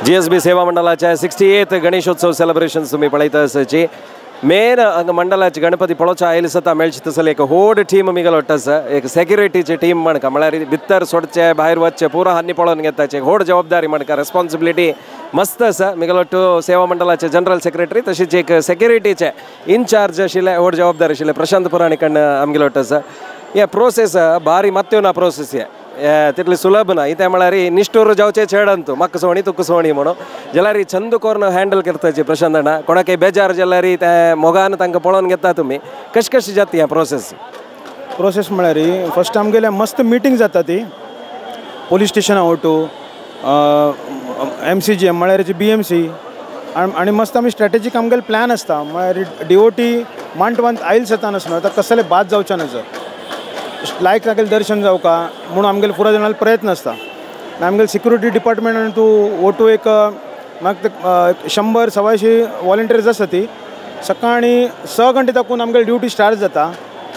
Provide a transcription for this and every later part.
GSB सेवा मंडळाच्या 68th Ganeshotsav celebrations तुम्ही पळयता आसाची मेन हांगा मंडळाचे गणपती पळोवच्या आयले सता मेळचे तसले एक व्हड टीम मिगल वट्टा एक सेक्युरिटीचे टीम म्हणका म्हळ्यार भितर सोडचे भायर वचचे पुरो हान्नी पळोवन घेताचे एक व्हड जबाबदारी म्हणका रेस्पॉन्सिबिलिटी मस्त आसा मिगल वट्टू सेवा मंडळाचे जनरल सेक्रेटरी तशेंच एक सेक्युरिटीचे इनचार्ज आशिल्ले व्हड जबाबदार आशिल्ले प्रशांत पुराणिकन आमगेलो वट्टा आसा हे प्रोसेस भारी मत्यो ना प्रोसेस हे तितले सुलभ ना इथे म्हळ्यार निष्ठूर जावचे चेडंतू म्हाका सोणी तुका सोणी म्हणून जाल्यार छंद करून हँडल करताचे प्रशांत अण्णा कोणाक बेजार जाल्यार ते मोगान तांकां पळोवन घेता तुमी कशी कशी जाता ह्या प्रोसेस म्हळ्यार फर्स्ट आमगेले मस्त मिटींग जाता ती पोलीस स्टेशना वटू MCG म्हळ्यार BMC आनी मस्त आमी स्ट्रॅटेजीक आमगेले प्लॅन आसता म्हळ्यार DOT मांटवांत आयल सतान आसना आतां कसले बाद जावचे नजर लायक लागेल दर्शन जावका म्हणून आमगेले पुरो जाणाल प्रयत्न आसता आमगेले सिक्युरिटी डिपार्टमेंटान तूं ओटू एक म्हाका 100-125 वॉलंटियर्स आसा ती सकाळी 6 घंटे ताकून आमगेली ड्युटी स्टार्ट जाता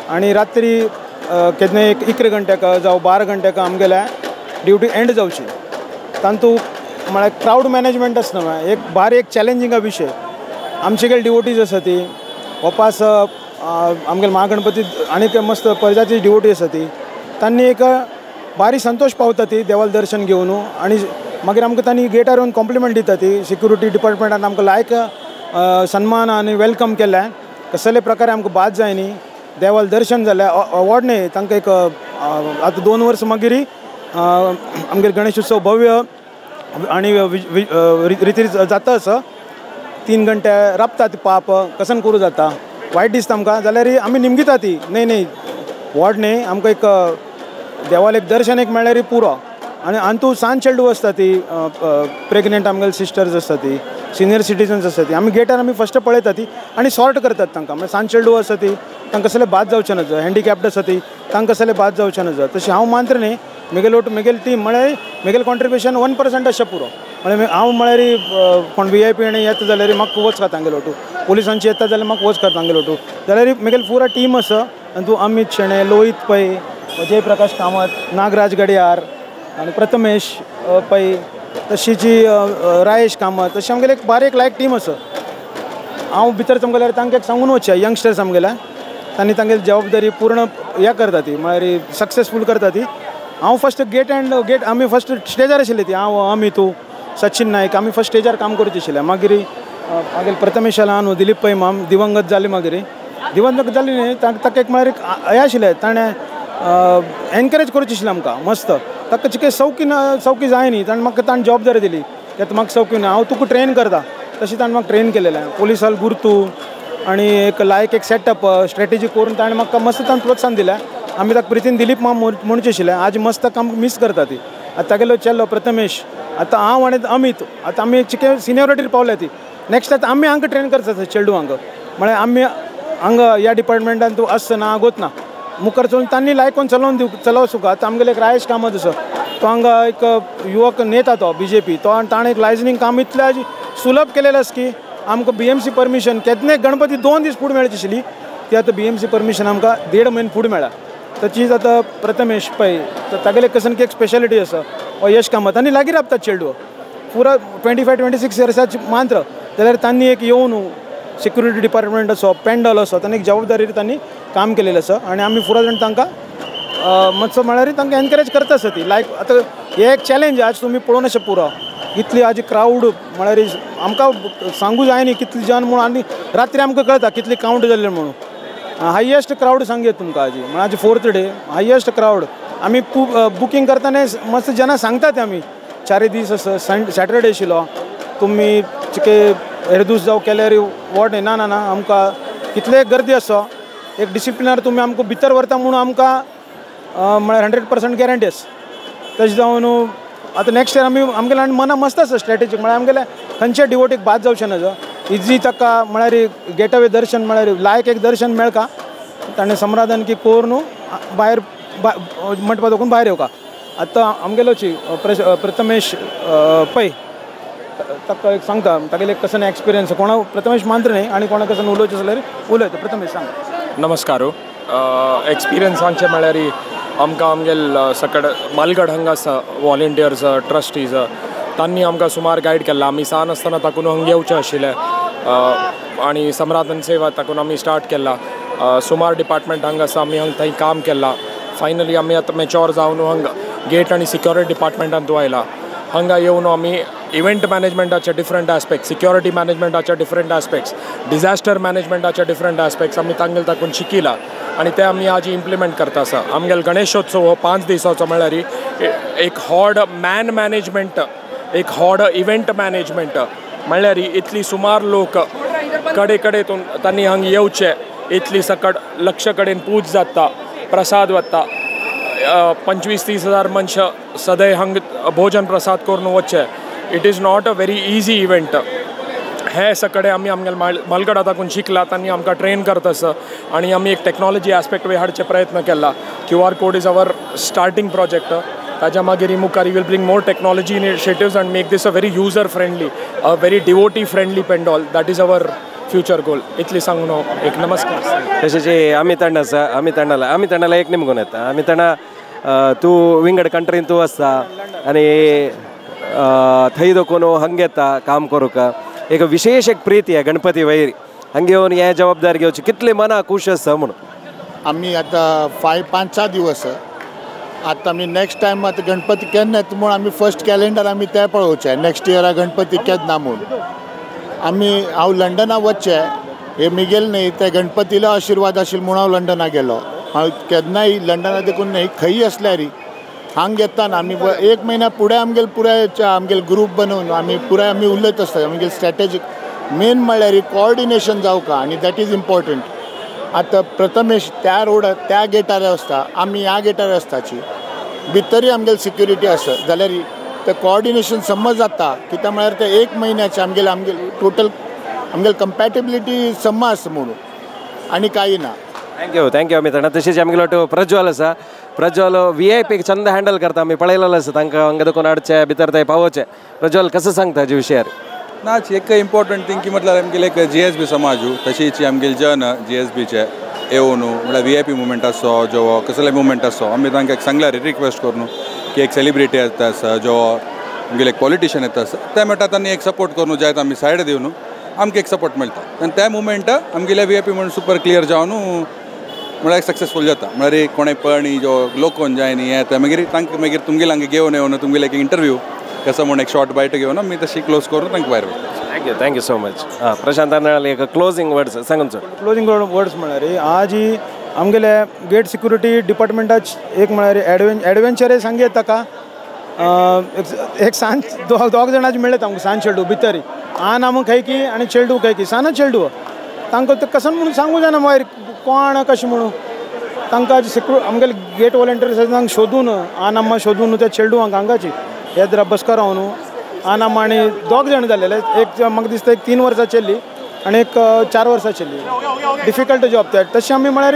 आनी रात्री केन्ना एक 11 घंट्याक जावं 12 घंट्याक आमगेल्या ड्युटी एंड जावची तातूंत म्हळ्यार क्रावड मॅनेजमेंट आसना एक भारी एक चॅलेंजिंग विशय आमचे गेल डिवोटीज आसा ती वपास आमगेले महागणपती आनीक मस्त परजाची डिवोटी आसा ती तांणी एक भारी संतोष पावता ती देवाल दर्शन घेवन आनी मागीर आमकां तांणी गेटार येवन कॉम्प्लिमेंट दिता ती सिक्युरिटी डिपार्टमेंटान आमकां लायक सन्मान आनी वेलकम केलें कसले प्रकारे आमकां बाद जाय न्ही देवाल दर्शन जालें अवॉर्ड न्ही तांकां एक आतां 2 वर्सां मागीर आमगेले गणेश उत्सव भव्य आनी रिती जाता आसा 3 घंटे राबता ती पाप कसन करूं जाता वायट दिसता आमकां जाल्यार आमी निमगिता ती न्ही व्हड न्ही आमकां एक देवाल एक दर्शन एक मेळ्ळ्यार पुरो आनी तूं सांज चेडू आसता ती प्रेग्नेंट आमगेले सिस्टर्स आसता ती सिनियर सिटीजन्स आसता ती आमी गेटार आमी फस्ट पळयता ती आनी सॉर्ट करतात तांकां म्हणजे सांज चेडू आसा ती तांकां कसले बाद जावचे नज हँडिकॅप्ड आसा ती तांकां कसले बाद जावचे नज तशें हांव मात्र न्ही म्हगेली टीम म्हळ्यार म्हगेलें कॉन्ट्रिब्युशन 1% आसचें पुरो म्हळ्यार हांव म्हळ्यार कोण VIP आनी येता जाल्यार म्हाका वच खाता तांगेलो टू पुलिसांची येता जाल्यार म्हाका वच खाता तांगेलो टू जाल्यार म्हगेली पुरा टीम आसा आनी तूं अमित शेणे लोहित पै जयप्रकाश कामत नागराज गडियार आनी प्रथमेश पै तशीची रायेश कामत तशी आमगेले एक बारीक लायक टीम आसा हांव भितर चमकल्यार तांकां एक सांगून वचचें यंगस्टर्स आमगेल्या तांणी तांगेली जबाबदारी पूर्ण हें करता ती म्हळ्यार सक्सेसफूल करता ती हांव फस्ट गेट आमी फस्ट स्टेजार आशिल्ली ती हांव आमी तूं सचिन नायक आमी फस्ट स्टेजार काम करचे आशिल्ले मागीर प्रथमेश आला न्हू दिलीप पै माम दिवंगत जाली मागीर दिवंगत जाली न्ही ताका एक म्हळ्यार हें आशिल्लें ताणें एनकरेज करचें आशिल्लें आमकां मस्त ताका चिके सवकी जाय न्ही ताणें म्हाका ताणें जबाबदारी दिली कित्याक म्हाका सवकी ना हांव तुका ट्रेन करता तशें ताणें म्हाका ट्रेन केलेलें पुलिसाल गुर्तू आनी एक लायक एक सेटअप स्ट्रॅटेजी करून ताणें म्हाका मस्त ताणें प्रोत्साहन दिलें आमी ताका प्रितीन दिलीप माम म्हणचे आशिल्लें आज मस्त काम मिस करता ती आतां तागेलो चेल्लो प्रथमेश आतां हांव आनी अमित आतां आमी चिके सिनियरिटीर पावल्या ती नेक्स्ट आतां आमी हांकां ट्रेन करता चेडू हांकां म्हळ्यार आमी हांगा ह्या डिपार्टमेंटान तूं आसता ना आगोत ना मुखार चलून तांणी लायकोन चलोवन सुका आतां आमगेले एक रायेश कामत आसा तो हांगा एक युवक नेता तो BJP तो ताणें एक लायजनिंग काम इतलें आज सुलभ केलेलें आसा की आमकां BMC परमिशन केन्ना गणपती 2 दीस फुडें मेळची आशिल्ली ती आतां BMC परमिशन आमकां 1.5 म्हयने फुडें मेळ्ळा ताचीच आतां प्रथमेश पै तागेले कसन की एक स्पेशालिटी आसा हो यश कामत आनी लागीं राबता चेडू पुरा 25-26 इयर्साची मात्र जाल्यार तांणी एक येवन सिक्युरिटी डिपार्टमेंट असो पेंडल असो तांणी एक जबाबदारी तांणी काम केलेलें आसा आनी आमी पुरो जाण तांकां मातसो म्हळ्यार तांकां एनकरेज करता आसा ती लायक आतां हे एक चॅलेंज आज तुमी पळोवन अशें पुरो इतली आज क्रावड म्हळ्यार आमकां सांगू जाय न्ही कितली जन म्हणून आनी रात्री आमकां कळटा कितली कावंट जाल्ले म्हणून हायेस्ट क्रावड सांगेत तुमकां हाजी म्हळ्यार आज 4th डे हायेस्ट क्रावड आमी बुकींग करतना मस्त जना सांगतात आमी 4 दीस सॅटरडे आशिल्लो तुमी चिके हेरदूस जावं केल्यार वॉट ना ना ना आमकां कितले गर्दी आसो एक डिसिप्लिनार तुमी आमकां भितर व्हरता म्हणून आमकां म्हळ्यार 100% गॅरंटी आसा तशें जावन आतां नेक्स्ट इयर आमगेलें मना मस्त आसा स्ट्रॅटेजीक म्हळ्यार आमगेले खंयचे डिवोटीक बाद जावचें ना इजी ताका म्हळ्यार गेट अवे दर्शन म्हळ्यार लायक एक दर्शन मेळका ताणें समाधान की कोर न्हू भायर मंटपा दाखोवन भायर येवका आतां आमगेलोची प्रथमेश पै ताका एक सांगता तागेले कसन एक्सपिरियन्स कोणा प्रथमेश मात्र न्ही आनी कोणा कसन उलोवचें जाल्यार उलयता प्रथमेश सांग नमस्कार एक्सपिरियन्स सांगचें म्हळ्यार आमकां आमगेल सकड मालगड हांगा आसा वॉलंटियर्स ट्रस्टीज तांणी आमकां सुमार गायड केला. आमी सान आसतना ताकून हांगा येवचें आशिल्लें आनी सम्रादन सेवा ताकून आमी स्टार्ट केला. सुमार डिपार्टमेंट हांगा आसा, आमी हांगा थंय काम केलां. फायनली आमी आतां मॅच्योर जावन हांगा गेट आनी सिक्युरिटी डिपार्टमेंटांत आयला. हांगा येवन आमी इव्हेंट मॅनेजमेंटाचे डिफरंट एस्पेक्ट्स, सिक्युरिटी मॅनेजमेंटाचे डिफरंट एस्पेक्ट्स, डिझास्टर मॅनेजमेंटाचे डिफरंट एस्पेक्ट्स आमी तांगेल ताकून शिकिला आनी ते आमी आज इम्प्लिमेंट करता आसा. आमगेलो गणेशोत्सव हो 5 दिसांचो म्हळ्यार एक हॉड मॅन मॅनेजमेंट, एक हॉड इव्हेंट मॅनेजमेंट म्हळ्यार इतली सुमार लोक कडे कडेतून तांणी हांगा येवचे, इतली सकट लक्ष कडेन पूज जाता, प्रसाद वता, 25-30 हजार मनशां सदैव हांगा भोजन प्रसाद करून वचचे. It is not a very easy event. हे सगळे आमी आमगेल्या मालगडा ताकून शिकला, तांणी आमकां ट्रेन करता आसा आनी आमी एक टॅक्नॉलॉजी एस्पेक्ट हाडचे प्रयत्न केला. QR code is our starting project. ताच्या मागीर मुखार we will bring more technology initiatives and make this a very user friendly, a very devotee friendly pandal. That is our future goal. इतली सांगून एक नमस्कार. तशेंच अमित अण्णा आसा, अमित अण्णाला एक निमगून येता. अमित अण्णा, तूं विंगड कंट्रीन तूं आसता आनी थंय दोकून हंगा येता काम करूंक. एक विशेष एक प्रीती आहे गणपती वयर हंगे येवन हे जबाबदारी घेवची, कितले मना खूश आसा म्हणून. आमी आतां 5-6 दिवस आतां आमी नेक्स्ट टायम आतां गणपती केन्ना येता म्हूण आमी फर्स्ट कॅलेंडर आमी तें पळोवचें. नेक्स्ट इयरा गणपती केन्ना म्हूण हांव लंडना वचचें हे मिगेल न्ही ते गणपतीलो आशिर्वाद आशिल्लो म्हूण हांव लंडना गेलो. हांव केन्नाय लंडना देखून न्ही खंय आसल्यार हांगा येताना आमी 1 म्हयन्या फुडें आमगेले ग्रूप बनवून आमी उलयत आसता. आमगेले स्ट्रॅटेजीक मेन म्हळ्यार कोऑर्डिनेशन जावका आनी दॅट इज इम्पॉर्टंट. आतां प्रथमेश त्या रोडार त्या गेटार आसता, आमी ह्या गेटार आसताची, भितरय आमगेली सिक्युरिटी आसा जाल्यार तें कोऑर्डिनेशन समज जाता. कित्याक म्हळ्यार ते 1 म्हयन्याचे आमगेले टोटल आमगेली कंपॅटेबिलिटी सम्मा आसा म्हणून आनी कांय ना. थँक्यू अमित अण्णा. तशेंच आमगेलो प्रज्वल आसा. प्रज्वल VIP चंद हँडल करता, आमी पळयलेलो आसा तांकां हांगा देखून हाडचे, भितर थंय पावोवचे. प्रज्वल कसं सांगता हाजे विशयार. ना एक इम्पॉर्टंट थिंग की म्हटल्यार आमगेले एक GSB समाजू तशीच आमगेले जन GSBचे येवन म्हळ्यार VIP मुवमेंट आसो जो कसले मुवमेंट आसो आमी तांकां सांगल्यार रिक्वेस्ट करून की एक सेलिब्रिटी येता आसा जो आमगेले एक पॉलिटिशियन येता आसा ते मेळटा तांणी एक सपोर्ट करून जायत आमी सायड दिवन आमकां एक सपोर्ट मेळटा आनी त्या मुवमेंट आमगेले VIP म्हणून सुपर क्लियर जावन म्हळ्यार सक्सेसफूल जाता. म्हळ्यार कोणें पळणी जो लोकोन जाय न्ही हे मागीर तांकां मागीर तुमगेले हांगा घेवन येवन तुमगेले एक इंटरव्यू कसं म्हणून एक शॉर्ट बायट घेवन आमी तशी क्लोज करून तांकां भायर वयता. Thank you so much. प्रशांत अण्णाल एक क्लोजिंग वर्ड्स सांगून सर. क्लोजिंग वर्ड्स म्हळ्यार आज ही आमगेले गेट सिक्युरिटी डिपार्टमेंटाचे एक म्हळ्यार एडवेंचर सांगे ताका एक सांज दोग जाणांचे मेळ्ळे आमकां सांज चेडू भितर आन आमकां खंय की आनी चेडू खंय की साना चेडू तांकां ते कसं म्हणून सांगू जायना मागीर कोण कशें म्हणून तांकां आमगेले गेट वॉलंटियर्स तांकां सोदून आनाम्मा सोदून त्या चेडूंक हांगाची येद्रा बसका रावन आनाम्मा आनी दोग जाण जालेले. एक म्हाका दिसता 3 वर्सां चल्ली आनी एक 4 वर्सां चल्ली. डिफिकल्ट जॉब ते तशें आमी म्हळ्यार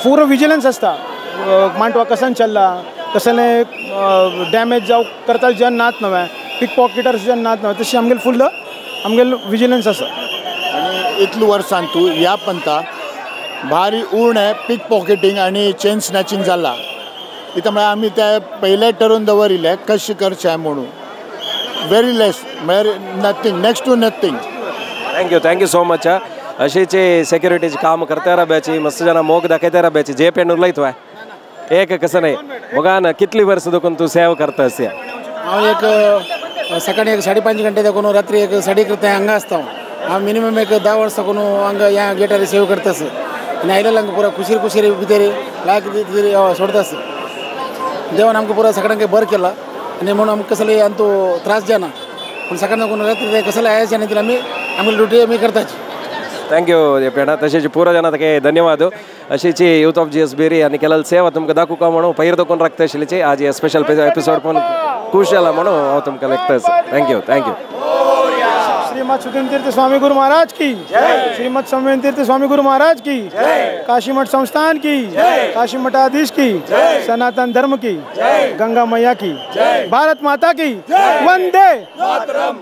पुरो विजिलन्स आसता. मांटवा कसान चल्ला, कसले डॅमेज जावं करता जन नात नव्हे, पिक पॉकेटर्स जन नात नव्हे, तशी आमगेले फुल्ल आमगेलो विजिलन्स आसा. आनी इतले वर्सान तूं ह्या पंथा भारी उणें पिक पॉकेटींग आनी चेन स्नॅचिंग जाला. कित्याक म्हळ्यार आमी ते पयले ठरोवन दवरिल्ले कशें करचें म्हणून. व्हेरी लेस म्हळ्यार nothing, next to nothing. Thank you so much. अशीच सेक्युरिटीची काम करता रावची, मस्त जाणां मोग दाखयता रावची. जे पेन उलयत एक कसं नाही मोगान कितली वर्स देखून तूं सेव करता अशें. हांव एक सकाळी 5:30 घंटे देखून रात्री एक 1:30 हांगा आसता. हांव मिनिमम एक 10 वर्सां देखून हांगा ह्या गेटार सेव करता आनी आयलेलो हांगा पुरो खुशीर भितर लायक सोडता. देवान आमकां पुरो सगळ्यांक बरें केला आनी म्हणून आमकां कसले आनी तो त्रास जायना. पूण सकाळी देखून रात्री कसले आयचे आनी आमी आमची ड्युटी आमी करताची. थँक्यू पेणा. तशेंच पुरो जाणां ताका धन्यवाद. अशीच यूथ ऑफ GSB आनी केलेली सेवा तुमकां दाखोवका म्हणून पयर देखून राखता आशिल्लीची आज हे स्पेशल एपिसोड पण खुश जाला म्हणून हांव तुमकां लेखता. थँक्यू. श्रीमद सुधीन तीर्थ स्वामी गुरु महाराज की, श्रीमद संवेद तीर्थ स्वामी गुरु महाराज की, काशी मठ संस्थान की, काशी मठाधीश की, सनातन धर्म की, गंगा मैया की, भारत माता की, वंदे मातरम.